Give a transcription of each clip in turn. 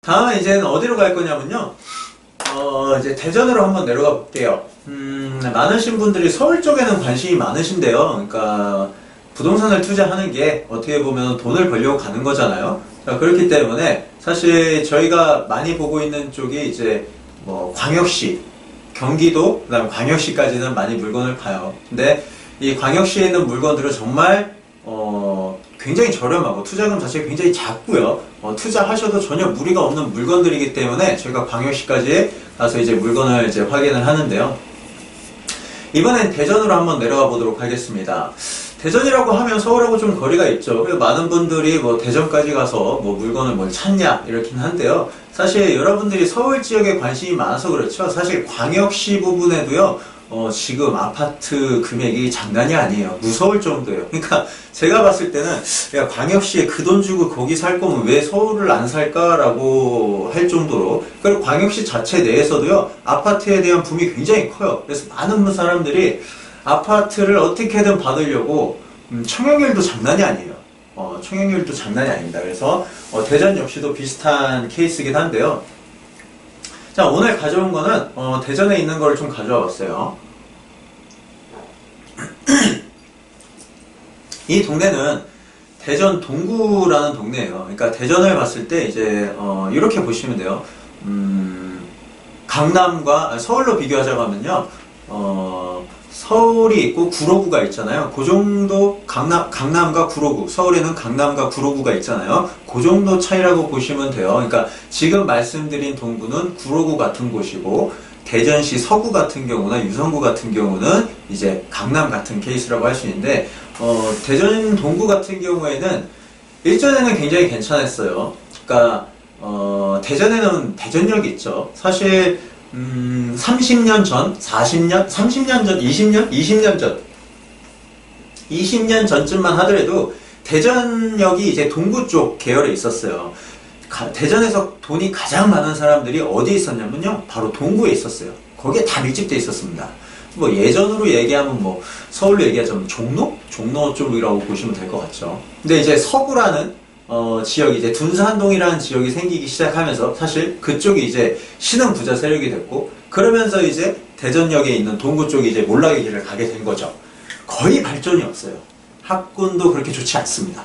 다음에 이제는 어디로 갈 거냐면요. 이제 대전으로 한번 내려가 볼게요. 많으신 분들이 서울 쪽에는 관심이 많으신데요. 그러니까 부동산을 투자하는 게 어떻게 보면 돈을 벌려고 가는 거잖아요. 자, 그렇기 때문에 사실 저희가 많이 보고 있는 쪽이 이제 뭐 광역시, 경기도, 그다음 광역시까지는 많이 물건을 파요. 근데 이 광역시에 있는 물건들은 정말 굉장히 저렴하고 투자금 자체가 굉장히 작고요. 투자하셔도 전혀 무리가 없는 물건들이기 때문에 저희가 광역시까지 가서 이제 물건을 이제 확인을 하는데요. 이번엔 대전으로 한번 내려가 보도록 하겠습니다. 대전이라고 하면 서울하고 좀 거리가 있죠. 그래서 많은 분들이 뭐 대전까지 가서 뭐 물건을 뭘 찾냐 이렇긴 한데요. 사실 여러분들이 서울 지역에 관심이 많아서 그렇죠. 사실 광역시 부분에도요. 지금 아파트 금액이 장난이 아니에요. 무서울 정도예요. 그러니까 제가 봤을 때는 야, 광역시에 그 돈 주고 거기 살 거면 왜 서울을 안 살까라고 할 정도로, 그리고 광역시 자체 내에서도요 아파트에 대한 붐이 굉장히 커요. 그래서 많은 사람들이 아파트를 어떻게든 받으려고 청약률도 장난이 아니에요. 청약률도 장난이 아닙니다. 그래서 대전 역시도 비슷한 케이스이긴 한데요. 자, 오늘 가져온 거는 대전에 있는 거를 좀 가져와 봤어요. 이 동네는 대전 동구라는 동네예요. 그러니까 대전을 봤을 때 이제 이렇게 보시면 돼요. 강남과 서울로 비교하자고 하면요. 서울이 있고 구로구가 있잖아요. 그 정도 강남과 구로구, 서울에는 강남과 구로구가 있잖아요. 그 정도 차이라고 보시면 돼요. 그러니까 지금 말씀드린 동구는 구로구 같은 곳이고, 대전시 서구 같은 경우나 유성구 같은 경우는 이제 강남 같은 케이스라고 할 수 있는데, 대전 동구 같은 경우에는 일전에는 굉장히 괜찮았어요. 그러니까 대전에는 대전역이 있죠. 사실 30년 전, 40년, 30년 전, 20년 전, 20년 전쯤만 하더라도 대전역이 이제 동구 쪽 계열에 있었어요. 대전에서 돈이 가장 많은 사람들이 어디에 있었냐면요, 바로 동구에 있었어요. 거기에 다 밀집돼 있었습니다. 뭐 예전으로 얘기하면 뭐 서울로 얘기하자면 종로 쪽이라고 보시면 될 것 같죠. 근데 이제 서구라는 지역이, 이제 둔산동이라는 지역이 생기기 시작하면서 사실 그쪽이 이제 신흥 부자 세력이 됐고, 그러면서 이제 대전역에 있는 동구 쪽이 이제 몰락의 길을 가게 된 거죠. 거의 발전이 없어요. 학군도 그렇게 좋지 않습니다.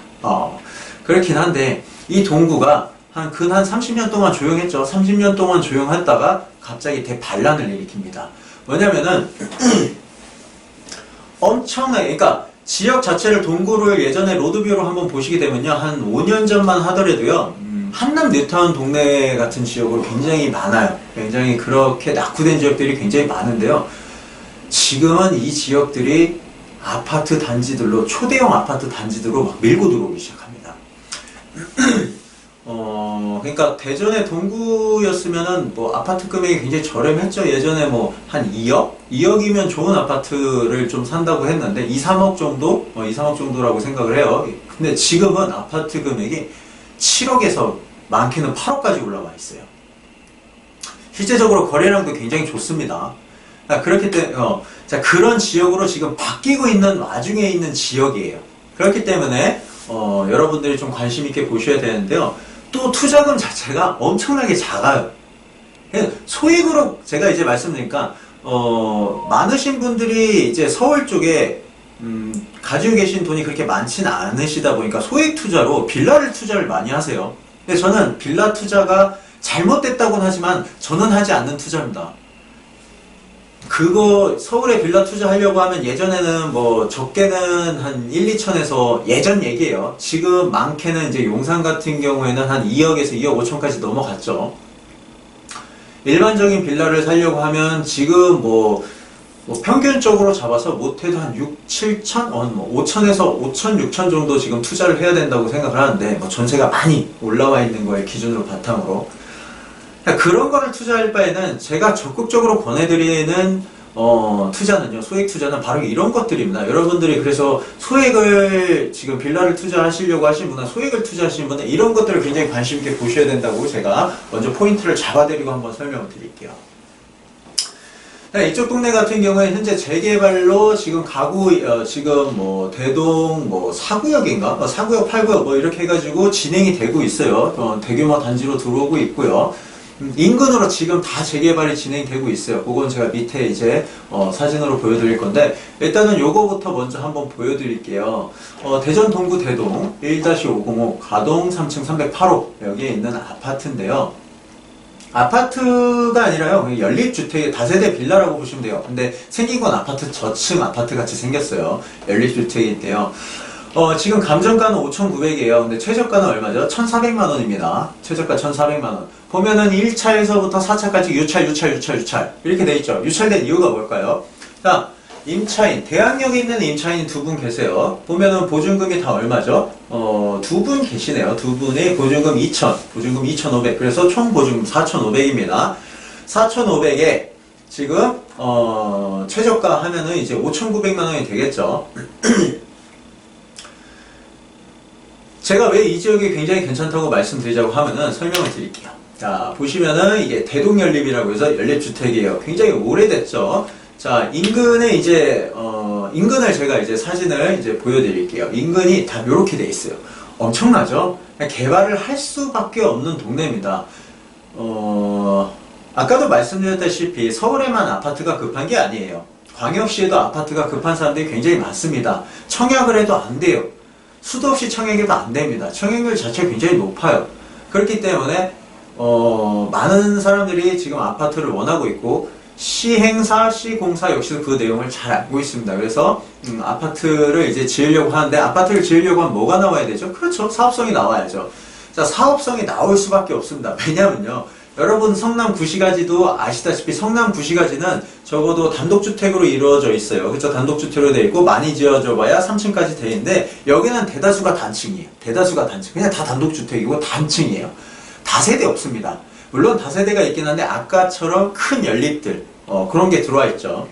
그렇긴 한데 이 동구가 한 30년 동안 조용했죠. 30년 동안 조용했다가 갑자기 대반란을 일으킵니다. 뭐냐면은 엄청나게, 그러니까 지역 자체를, 동구를 예전에 로드뷰로 한번 보시게 되면요, 한 5년 전만 하더라도요, 한남 뉴타운 동네 같은 지역으로 굉장히 많아요. 굉장히 그렇게 낙후된 지역들이 굉장히 많은데요. 지금은 이 지역들이 아파트 단지들로, 초대형 아파트 단지들로 막 밀고 들어오기 시작합니다. 그러니까 대전의 동구였으면은 뭐 아파트 금액이 굉장히 저렴했죠. 예전에 뭐 한 2억? 2억이면 좋은 아파트를 좀 산다고 했는데 2, 3억 정도? 2, 3억 정도라고 생각을 해요. 근데 지금은 아파트 금액이 7억에서 많게는 8억까지 올라와 있어요. 실제적으로 거래량도 굉장히 좋습니다. 그렇기 때문에 자, 그런 지역으로 지금 바뀌고 있는 와중에 있는 지역이에요. 그렇기 때문에 여러분들이 좀 관심 있게 보셔야 되는데요. 또 투자금 자체가 엄청나게 작아요. 소액으로 제가 이제 말씀드리니까 많으신 분들이 이제 서울 쪽에 가지고 계신 돈이 그렇게 많지는 않으시다 보니까 소액 투자로 빌라를 투자를 많이 하세요. 근데 저는 빌라 투자가 잘못됐다고는 하지만 저는 하지 않는 투자입니다. 그거 서울에 빌라 투자하려고 하면 예전에는 뭐 적게는 한 1, 2천에서, 예전 얘기예요. 지금 많게는 이제 용산 같은 경우에는 한 2억에서 2억 5천까지 넘어갔죠. 일반적인 빌라를 사려고 하면 지금 뭐 평균적으로 잡아서 못해도 한 6, 7천? 뭐 5천에서 5천, 6천 정도 지금 투자를 해야 된다고 생각을 하는데, 뭐 전세가 많이 올라와 있는 거에 기준으로 바탕으로. 그런 거를 투자할 바에는 제가 적극적으로 권해드리는 투자는요, 소액 투자는 바로 이런 것들입니다. 여러분들이 그래서 소액을, 지금 빌라를 투자하시려고 하신 분은, 소액을 투자하시는 분은 이런 것들을 굉장히 관심 있게 보셔야 된다고 제가 먼저 포인트를 잡아드리고 한번 설명을 드릴게요. 이쪽 동네 같은 경우에 현재 재개발로 지금 가구, 지금 뭐 대동 뭐 4구역인가? 4구역, 8구역 뭐 이렇게 해가지고 진행이 되고 있어요. 대규모 단지로 들어오고 있고요. 인근으로 지금 다 재개발이 진행되고 있어요. 그건 제가 밑에 이제 사진으로 보여드릴 건데, 일단은 요거부터 먼저 한번 보여드릴게요. 대전 동구 대동 1-505 가동 3층 308호 여기에 있는 아파트인데요. 아파트가 아니라요, 연립주택 다세대 빌라라고 보시면 돼요. 근데 생긴 건 아파트 저층 아파트 같이 생겼어요. 연립주택인데요. 지금 감정가는 5,900이에요. 근데 최저가는 얼마죠? 1,400만 원입니다. 최저가 1,400만 원. 보면은 1차에서부터 4차까지 유찰 이렇게 돼 있죠. 유찰된 이유가 뭘까요? 자, 임차인, 대학역에 있는 임차인 두 분 계세요. 보면은 보증금이 다 얼마죠? 두 분 계시네요. 두 분의 보증금 2,000, 보증금 2,500. 그래서 총 보증금 4,500입니다. 4,500에 지금 최저가 하면은 이제 5,900만 원이 되겠죠. 제가 왜 이 지역이 굉장히 괜찮다고 말씀드리자고 하면은 설명을 드릴게요. 자, 보시면은 이게 대동연립이라고 해서 연립주택이에요. 굉장히 오래됐죠. 자, 인근에 이제, 인근을 제가 이제 사진을 이제 보여드릴게요. 인근이 다 이렇게 돼 있어요. 엄청나죠? 개발을 할 수밖에 없는 동네입니다. 아까도 말씀드렸다시피 서울에만 아파트가 급한 게 아니에요. 광역시에도 아파트가 급한 사람들이 굉장히 많습니다. 청약을 해도 안 돼요. 수도 없이 청약해도 안 됩니다. 청약률 자체가 굉장히 높아요. 그렇기 때문에 많은 사람들이 지금 아파트를 원하고 있고, 시행사, 시공사 역시도 그 내용을 잘 알고 있습니다. 그래서 아파트를 이제 지으려고 하는데, 아파트를 지으려고 하면 뭐가 나와야 되죠? 그렇죠. 사업성이 나와야죠. 자, 사업성이 나올 수밖에 없습니다. 왜냐면요, 여러분 성남 구시가지도 아시다시피 성남 구시가지는 적어도 단독주택으로 이루어져 있어요. 그렇죠? 단독주택으로 되어 있고 많이 지어져 봐야 3층까지 되어 있는데, 여기는 대다수가 단층이에요. 대다수가 단층. 그냥 다 단독주택이고 단층이에요. 다세대 없습니다. 물론 다세대가 있긴 한데 아까처럼 큰 연립들 그런 게 들어와 있죠.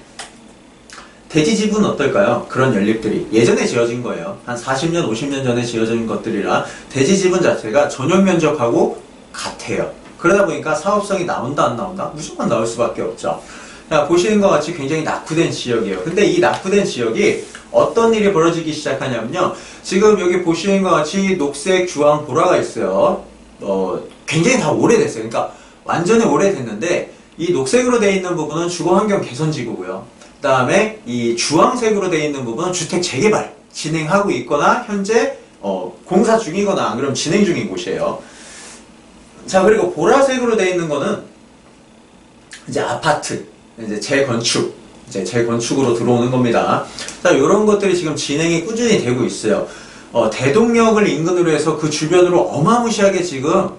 대지집은 어떨까요? 그런 연립들이 예전에 지어진 거예요. 한 40년, 50년 전에 지어진 것들이라 대지집은 자체가 전용 면적하고 같아요. 그러다 보니까 사업성이 나온다 안 나온다? 무조건 나올 수밖에 없죠. 자, 보시는 것 같이 굉장히 낙후된 지역이에요. 근데 이 낙후된 지역이 어떤 일이 벌어지기 시작하냐면요, 지금 여기 보시는 것 같이 녹색, 주황, 보라가 있어요. 굉장히 다 오래됐어요. 그러니까 완전히 오래됐는데, 이 녹색으로 되어 있는 부분은 주거환경 개선지구고요. 그 다음에 이 주황색으로 되어 있는 부분은 주택 재개발 진행하고 있거나 현재 공사 중이거나 안 그러면 진행 중인 곳이에요. 자, 그리고 보라색으로 되어 있는 거는 이제 아파트, 이제 재건축으로 들어오는 겁니다. 자, 이런 것들이 지금 진행이 꾸준히 되고 있어요. 대동역을 인근으로 해서 그 주변으로 어마무시하게 지금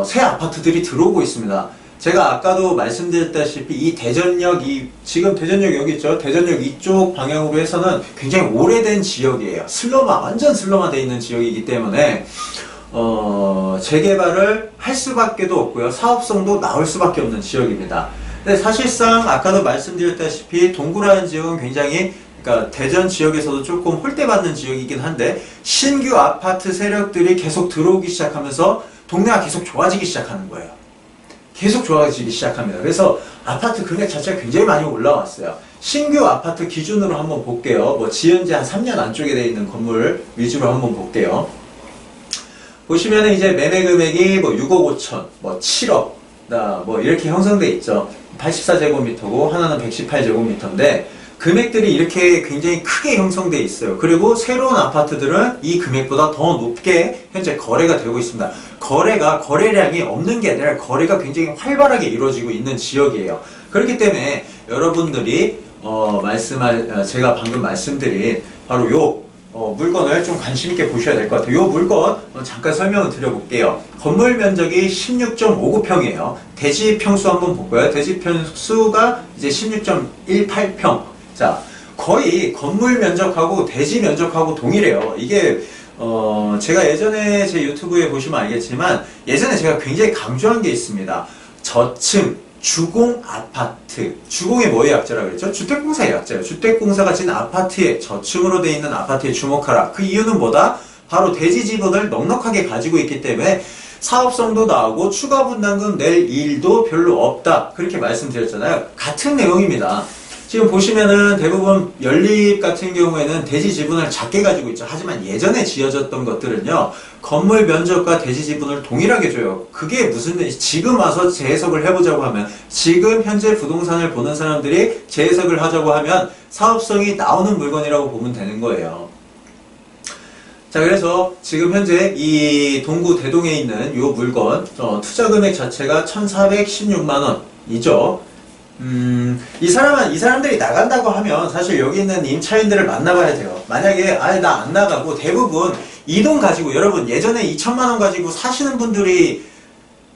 새 아파트들이 들어오고 있습니다. 제가 아까도 말씀드렸다시피 이 대전역, 지금 대전역 여기 있죠? 대전역 이쪽 방향으로 해서는 굉장히 오래된 지역이에요. 완전 슬럼화 되어 있는 지역이기 때문에 재개발을 할 수밖에 없고요. 사업성도 나올 수밖에 없는 지역입니다. 근데 사실상 아까도 말씀드렸다시피 동구라는 지역은 굉장히, 그러니까 대전 지역에서도 조금 홀대받는 지역이긴 한데, 신규 아파트 세력들이 계속 들어오기 시작하면서 동네가 계속 좋아지기 시작하는 거예요. 계속 좋아지기 시작합니다. 그래서 아파트 금액 자체가 굉장히 많이 올라왔어요. 신규 아파트 기준으로 한번 볼게요. 뭐 지은 지 한 3년 안쪽에 되어 있는 건물 위주로 한번 볼게요. 보시면은 이제 매매 금액이 뭐 6억 5천, 뭐 7억, 뭐 이렇게 형성돼 있죠. 84제곱미터고 하나는 118제곱미터인데 금액들이 이렇게 굉장히 크게 형성돼 있어요. 그리고 새로운 아파트들은 이 금액보다 더 높게 현재 거래가 되고 있습니다. 거래량이 없는 게 아니라 거래가 굉장히 활발하게 이루어지고 있는 지역이에요. 그렇기 때문에 여러분들이 제가 방금 말씀드린 바로 요 물건을 좀 관심 있게 보셔야 될 것 같아요. 요 물건 잠깐 설명을 드려볼게요. 건물 면적이 16.59평이에요. 대지 평수 한번 볼까요? 대지 평수가 이제 16.18평. 자, 거의 건물 면적하고 대지 면적하고 동일해요. 이게 제가 예전에 제 유튜브에 보시면 알겠지만, 예전에 제가 굉장히 강조한 게 있습니다. 저층 주공 아파트. 주공이 뭐의 약자라고 그랬죠? 주택공사의 약자예요. 주택공사가 지은 아파트에, 저층으로 되어 있는 아파트에 주목하라. 그 이유는 뭐다? 바로 대지 지분을 넉넉하게 가지고 있기 때문에 사업성도 나오고 추가 분담금 낼 일도 별로 없다. 그렇게 말씀드렸잖아요. 같은 내용입니다. 지금 보시면은 대부분 연립 같은 경우에는 대지 지분을 작게 가지고 있죠. 하지만 예전에 지어졌던 것들은요, 건물 면적과 대지 지분을 동일하게 줘요. 그게 무슨, 지금 와서 재해석을 해보자고 하면, 지금 현재 부동산을 보는 사람들이 재해석을 하자고 하면 사업성이 나오는 물건이라고 보면 되는 거예요. 자, 그래서 지금 현재 이 동구 대동에 있는 이 물건, 투자 금액 자체가 1,416만원이죠. 이 사람들이 나간다고 하면 사실 여기 있는 임차인들을 만나봐야 돼요. 만약에, 나 안 나가고 대부분 이 돈 가지고, 여러분, 예전에 2천만원 가지고 사시는 분들이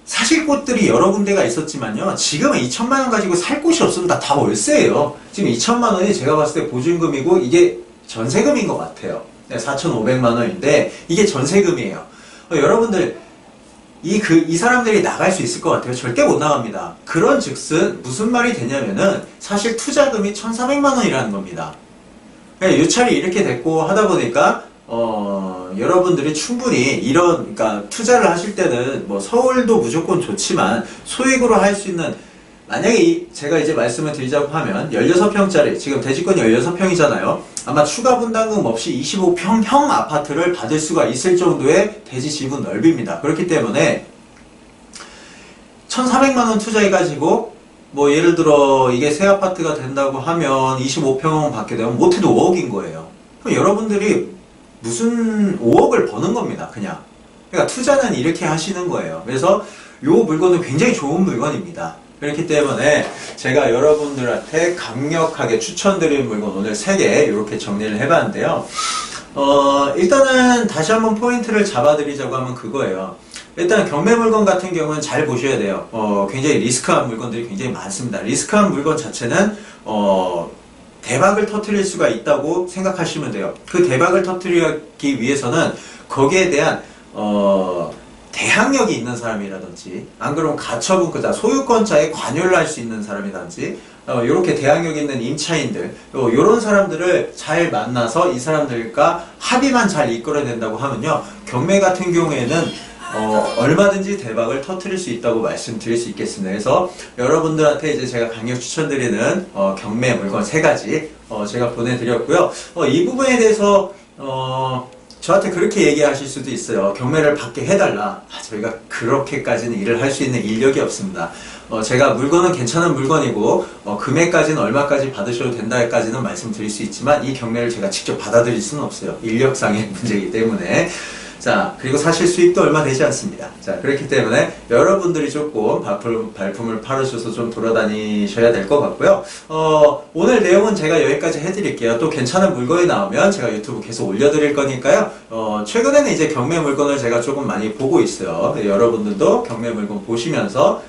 사실 곳들이 여러 군데가 있었지만요. 지금은 2천만원 가지고 살 곳이 없습니다. 다 월세예요. 지금 2천만원이 제가 봤을 때 보증금이고 이게 전세금인 것 같아요. 4,500만원인데 이게 전세금이에요. 여러분들, 이 사람들이 나갈 수 있을 것 같아요? 절대 못 나갑니다. 그런 즉슨 무슨 말이 되냐면은 사실 투자금이 1,400만원이라는 겁니다. 유찰이 이렇게 됐고 하다 보니까 여러분들이 충분히 그러니까 투자를 하실 때는 뭐 서울도 무조건 좋지만 소액으로 할 수 있는, 만약에 제가 이제 말씀을 드리자고 하면 16평짜리, 지금 대지권이 16평이잖아요. 아마 추가 분담금 없이 25평형 아파트를 받을 수가 있을 정도의 대지 지분 넓입니다. 그렇기 때문에 1,400만원 투자해가지고 뭐 예를 들어 이게 새 아파트가 된다고 하면 25평 받게 되면 못해도 5억인 거예요. 그럼 여러분들이 무슨 5억을 버는 겁니다. 그냥. 그러니까 투자는 이렇게 하시는 거예요. 그래서 이 물건은 굉장히 좋은 물건입니다. 그렇기 때문에 제가 여러분들한테 강력하게 추천드리는 물건 오늘 3개 이렇게 정리를 해봤는데요. 일단은 다시 한번 포인트를 잡아드리자고 하면 그거예요. 일단 경매 물건 같은 경우는 잘 보셔야 돼요. 굉장히 리스크한 물건들이 굉장히 많습니다. 리스크한 물건 자체는 대박을 터뜨릴 수가 있다고 생각하시면 돼요. 그 대박을 터뜨리기 위해서는 거기에 대한 대항력이 있는 사람이라든지, 안 그러면 가처분권자, 소유권자에 관여를 할 수 있는 사람이라든지, 이렇게 대항력 있는 임차인들, 이런 사람들을 잘 만나서 이 사람들과 합의만 잘 이끌어낸다고 하면요, 경매 같은 경우에는 얼마든지 대박을 터뜨릴 수 있다고 말씀드릴 수 있겠습니다. 그래서 여러분들한테 이제 제가 강력 추천드리는 경매 물건 3가지 제가 보내드렸고요. 이 부분에 대해서 저한테 그렇게 얘기하실 수도 있어요. 경매를 받게 해달라. 저희가 그렇게까지는 일을 할 수 있는 인력이 없습니다. 제가 물건은 괜찮은 물건이고 금액까지는 얼마까지 받으셔도 된다까지는 말씀드릴 수 있지만 이 경매를 제가 직접 받아들일 수는 없어요. 인력상의 문제이기 때문에. 자, 그리고 사실 수익도 얼마 되지 않습니다. 자, 그렇기 때문에 여러분들이 조금 발품을 팔으셔서 좀 돌아다니셔야 될 것 같고요. 오늘 내용은 제가 여기까지 해드릴게요. 또 괜찮은 물건이 나오면 제가 유튜브 계속 올려드릴 거니까요. 최근에는 이제 경매 물건을 제가 조금 많이 보고 있어요. 여러분들도 경매 물건 보시면서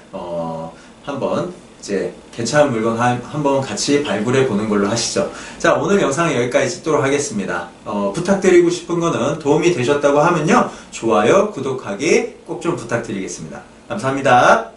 한번 이제 괜찮은 물건 한번 같이 발굴해 보는 걸로 하시죠. 자, 오늘 영상은 여기까지 찍도록 하겠습니다. 부탁드리고 싶은 거는 도움이 되셨다고 하면요, 좋아요, 구독하기 꼭 좀 부탁드리겠습니다. 감사합니다.